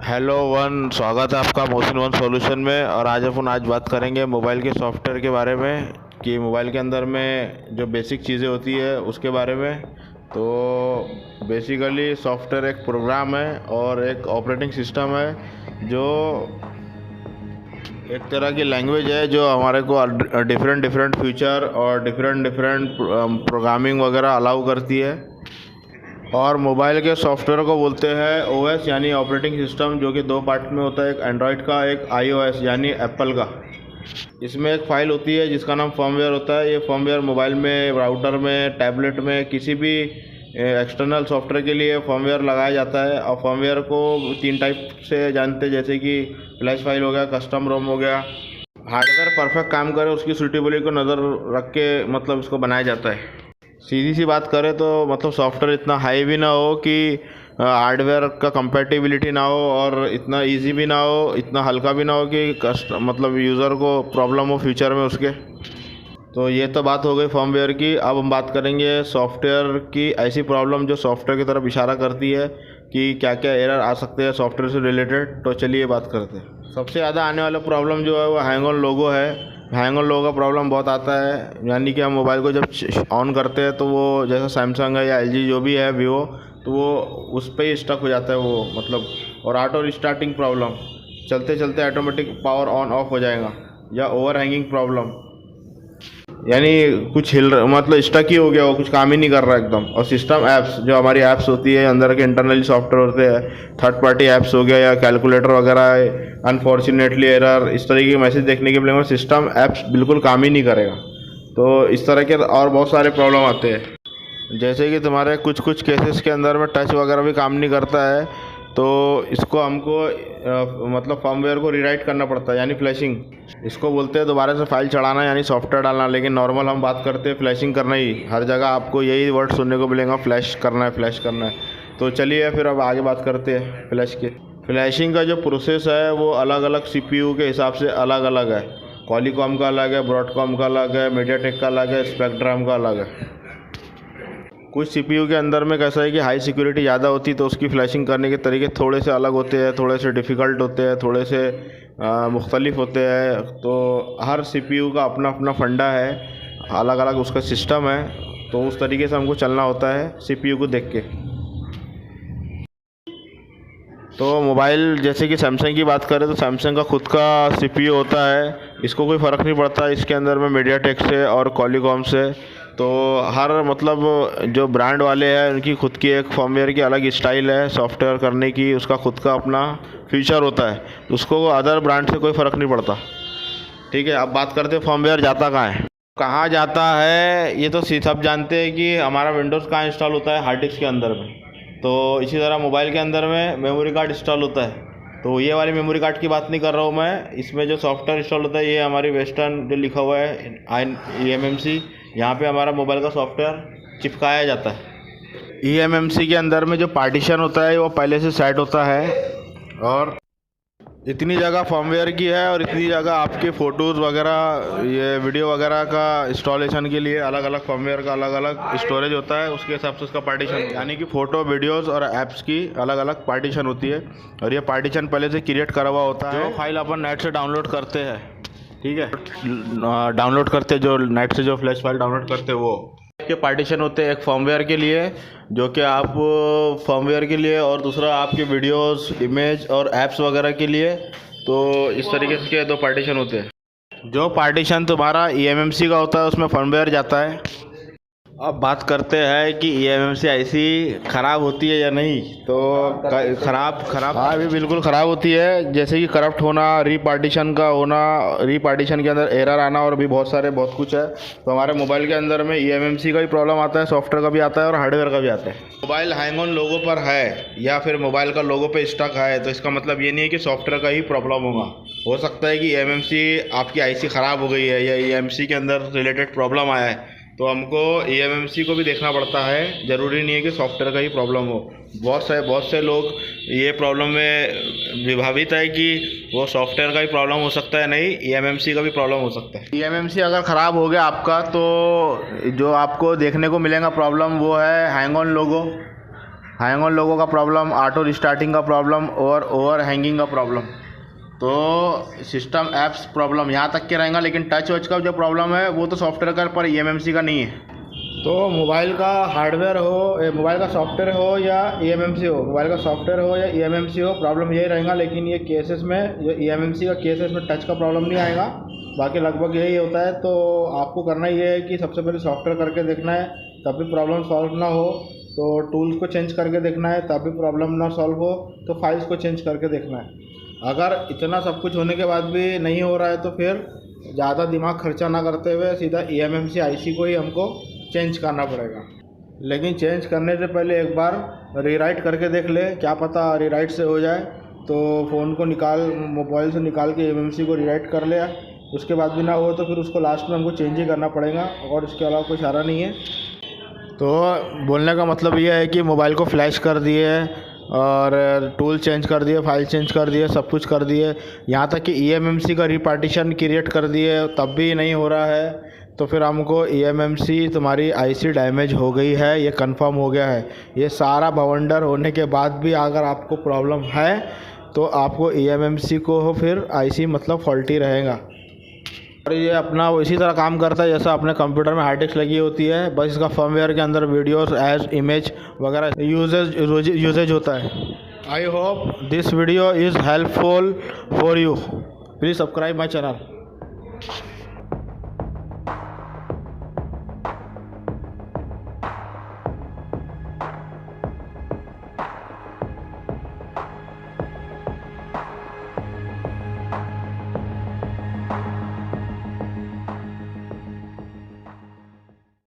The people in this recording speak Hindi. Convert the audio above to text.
हेलो वन, स्वागत है आपका मोशन वन सॉल्यूशन में। और आज बात करेंगे मोबाइल के सॉफ्टवेयर के बारे में कि मोबाइल के अंदर में जो बेसिक चीज़ें होती है उसके बारे में। तो बेसिकली सॉफ्टवेयर एक प्रोग्राम है और एक ऑपरेटिंग सिस्टम है जो एक तरह की लैंग्वेज है जो हमारे को डिफरेंट डिफरेंट फीचर और डिफरेंट डिफरेंट प्रोग्रामिंग वगैरह अलाउ करती है। और मोबाइल के सॉफ्टवेयर को बोलते हैं ओएस यानी ऑपरेटिंग सिस्टम, जो कि दो पार्ट में होता है, एक एंड्रॉयड का, एक आईओएस यानी एप्पल का। इसमें एक फ़ाइल होती है जिसका नाम फर्मवेयर होता है। ये फर्मवेयर मोबाइल में, राउटर में, टैबलेट में, किसी भी एक्सटर्नल सॉफ्टवेयर के लिए फर्मवेयर लगाया जाता है। और फर्मवेयर को तीन टाइप से जानते हैं, जैसे कि फ्लैश फाइल हो गया, कस्टम रोम हो गया। हार्डवेयर परफेक्ट काम करे उसकी सूटेबिलिटी को नज़र रख के मतलब इसको बनाया जाता है। सीधी सी बात करें तो मतलब सॉफ्टवेयर इतना हाई भी ना हो कि हार्डवेयर का कंपैटिबिलिटी ना हो, और इतना इजी भी ना हो, इतना हल्का भी ना हो कि मतलब यूज़र को प्रॉब्लम हो फ्यूचर में उसके। तो ये तो बात हो गई फर्मवेयर की। अब हम बात करेंगे सॉफ्टवेयर की ऐसी प्रॉब्लम जो सॉफ्टवेयर की तरफ इशारा करती है कि क्या क्या एरर आ सकते हैं सॉफ्टवेयर से रिलेटेड। तो चलिए बात करते हैं। सबसे ज़्यादा आने वाला प्रॉब्लम जो है वो हैंग ऑन लोगो है। हैंग ऑन लोगो का प्रॉब्लम बहुत आता है, यानी कि हम मोबाइल को जब ऑन करते हैं तो वो जैसा सैमसंग है या एलजी जो भी है, वीवो, तो वो उस पर ही स्टक हो जाता है वो मतलब। और ऑटो रिस्टार्टिंग प्रॉब्लम, चलते चलते ऑटोमेटिक पावर ऑन ऑफ हो जाएगा। या ओवर हैंगिंग प्रॉब्लम, यानी कुछ हिल रहा मतलब स्टक ही हो गया, वो कुछ काम ही नहीं कर रहा एकदम। और सिस्टम ऐप्स, जो हमारी ऐप्स होती है अंदर के इंटरनली सॉफ्टवेयर होते हैं, थर्ड पार्टी ऐप्स हो गया या कैलकुलेटर वगैरह, अनफॉर्चुनेटली एरर, इस तरीके के मैसेज देखने के लिए सिस्टम ऐप्स बिल्कुल काम ही नहीं करेगा। तो इस तरह के और बहुत सारे प्रॉब्लम आते हैं, जैसे कि तुम्हारे कुछ कुछ केसेस के अंदर में टच वगैरह भी काम नहीं करता है। तो इसको हमको मतलब फर्मवेयर को रीराइट करना पड़ता है, यानी फ्लैशिंग इसको बोलते हैं। दोबारा से फाइल चढ़ाना यानी सॉफ्टवेयर डालना। लेकिन नॉर्मल हम बात करते हैं फ्लैशिंग करना ही। हर जगह आपको यही वर्ड सुनने को मिलेगा, फ्लैश करना है, फ्लैश करना है। तो चलिए फिर अब आगे बात करते हैं फ्लैश के। फ्लैशिंग का जो प्रोसेस है वो अलग अलग सीपीयू के हिसाब से अलग अलग है। क्वालिकॉम का अलग है, ब्रॉडकॉम का अलग है, मीडियाटेक का अलग है, स्पेक्ट्रम का अलग है। कुछ सीपीयू के अंदर में कैसा है कि हाई सिक्योरिटी ज़्यादा होती है, तो उसकी फ्लैशिंग करने के तरीके थोड़े से अलग होते हैं, थोड़े से डिफ़िकल्ट होते हैं, थोड़े से मुख्तलिफ होते हैं। तो हर सीपीयू का अपना अपना फंडा है, अलग अलग उसका सिस्टम है। तो उस तरीके से हमको चलना होता है सीपीयू को देख के। तो मोबाइल जैसे कि सैमसंग की बात करें तो सैमसंग का खुद का सीपीयू होता है। इसको कोई फ़र्क नहीं पड़ता इसके अंदर में मीडियाटेक से और क्वालिकॉम से। तो हर मतलब जो ब्रांड वाले हैं उनकी खुद की एक फर्मवेयर की अलग स्टाइल है सॉफ्टवेयर करने की, उसका खुद का अपना फीचर होता है। उसको अदर ब्रांड से कोई फ़र्क नहीं पड़ता। ठीक है, अब बात करते हैं फर्मवेयर जाता कहाँ है। कहाँ जाता है ये तो सब जानते हैं कि हमारा विंडोज़ कहाँ इंस्टॉल होता है, हार्ड डिस्क के अंदर में। तो इसी तरह मोबाइल के अंदर में मेमोरी कार्ड इंस्टॉल होता है। तो ये वाली मेमोरी कार्ड की बात नहीं कर रहा हूँ मैं। इसमें जो सॉफ्टवेयर इंस्टॉल होता है ये हमारी वेस्टर्न जो लिखा हुआ है eMMC, यहाँ पे हमारा मोबाइल का सॉफ्टवेयर चिपकाया जाता है। eMMC के अंदर में जो पार्टीशन होता है वो पहले से सेट होता है। और इतनी जगह फर्मवेयर की है और इतनी जगह आपके फ़ोटोज़ वगैरह, ये वीडियो वगैरह का इंस्टॉलेशन के लिए अलग अलग फर्मवेयर का अलग अलग स्टोरेज होता है। उसके हिसाब से उसका पार्टीशन, यानी कि फ़ोटो, वीडियोज़ और ऐप्स की अलग अलग पार्टीशन होती है। और ये पार्टीशन पहले से क्रिएट करा हुआ होता है। जो फाइल अपन नेट से डाउनलोड करते हैं, ठीक है, डाउनलोड करते जो नेट से जो फ्लैश फाइल डाउनलोड करते वो के पार्टीशन होते हैं। एक फर्मवेयर के लिए, जो कि आप फर्मवेयर के लिए, और दूसरा आपके वीडियोस, इमेज और ऐप्स वगैरह के लिए। तो इस तरीके के दो पार्टीशन होते हैं। जो पार्टीशन तुम्हारा eMMC का होता है उसमें फर्मवेयर जाता है। अब बात करते हैं कि eMMC ऐसी ख़राब होती है या नहीं। तो ख़राब हाँ, भी बिल्कुल ख़राब होती है। जैसे कि करप्ट होना, रीपार्टीशन का होना, रीपार्टीशन के अंदर एरर आना, और भी बहुत कुछ है। तो हमारे मोबाइल के अंदर में eMMC का भी प्रॉब्लम आता है, सॉफ्टवेयर का भी आता है और हार्डवेयर का भी आता है। मोबाइल हैंग ऑन लोगो पर है या फिर मोबाइल का लोगो पे स्टक है, तो इसका मतलब ये नहीं है कि सॉफ्टवेयर का ही प्रॉब्लम होगा। हो सकता है कि eMMC आपकी ऐसी ख़राब हो गई है या eMMC के अंदर रिलेटेड प्रॉब्लम आया है। तो हमको eMMC को भी देखना पड़ता है, ज़रूरी नहीं है कि सॉफ्टवेयर का ही प्रॉब्लम हो। बहुत से लोग ये प्रॉब्लम में विभावित है कि वो सॉफ्टवेयर का ही प्रॉब्लम हो सकता है, नहीं eMMC का भी प्रॉब्लम हो सकता है। eMMC अगर ख़राब हो गया आपका तो जो आपको देखने को मिलेगा प्रॉब्लम वो है hang on logo. Hang on लोगों का प्रॉब्लम, ऑटो रिस्टार्टिंग का प्रॉब्लम और ओवर हैंगिंग का प्रॉब्लम, तो सिस्टम ऐप्स प्रॉब्लम यहाँ तक के रहेगा। लेकिन टच वच का जो प्रॉब्लम है वो तो सॉफ्टवेयर का पर eMMC का नहीं है। तो मोबाइल का हार्डवेयर हो, मोबाइल का सॉफ्टवेयर हो या eMMC हो, मोबाइल का सॉफ्टवेयर हो या eMMC हो, प्रॉब्लम यही रहेगा। लेकिन ये केसेस में जो eMMC का केस है इसमें टच का प्रॉब्लम नहीं आएगा, बाकी लगभग यही होता है। तो आपको करना ये है कि सबसे पहले सॉफ्टवेयर करके देखना है, तब भी प्रॉब्लम सॉल्व ना हो तो टूल्स को चेंज करके देखना है, तब भी प्रॉब्लम ना सॉल्व हो तो फाइल्स को चेंज करके देखना है। अगर इतना सब कुछ होने के बाद भी नहीं हो रहा है तो फिर ज़्यादा दिमाग खर्चा ना करते हुए सीधा eMMC IC को ही हमको चेंज करना पड़ेगा। लेकिन चेंज करने से पहले एक बार रीराइट करके देख ले, क्या पता रीराइट से हो जाए। तो फ़ोन को मोबाइल से निकाल के eMMC को रीराइट कर ले, उसके बाद भी ना हो तो फिर उसको लास्ट में हमको चेंज ही करना पड़ेगा और इसके अलावा कोई चारा नहीं है। तो बोलने का मतलब ये है कि मोबाइल को फ्लैश कर दिए और टूल चेंज कर दिए, फाइल चेंज कर दिए, सब कुछ कर दिए, यहाँ तक कि eMMC का रिपार्टीशन क्रिएट कर दिए, तब भी नहीं हो रहा है तो फिर हमको eMMC तुम्हारी IC डैमेज हो गई है, ये कंफर्म हो गया है। ये सारा बवंडर होने के बाद भी अगर आपको प्रॉब्लम है तो आपको eMMC को फिर IC मतलब फॉल्टी रहेगा। और ये अपना इसी तरह काम करता है जैसा अपने कंप्यूटर में हार्ड डिस्क लगी होती है, बस इसका फर्मवेयर के अंदर वीडियोस एज इमेज वगैरह यूजेज होता है। I hope this video is helpful for you. Please subscribe my channel.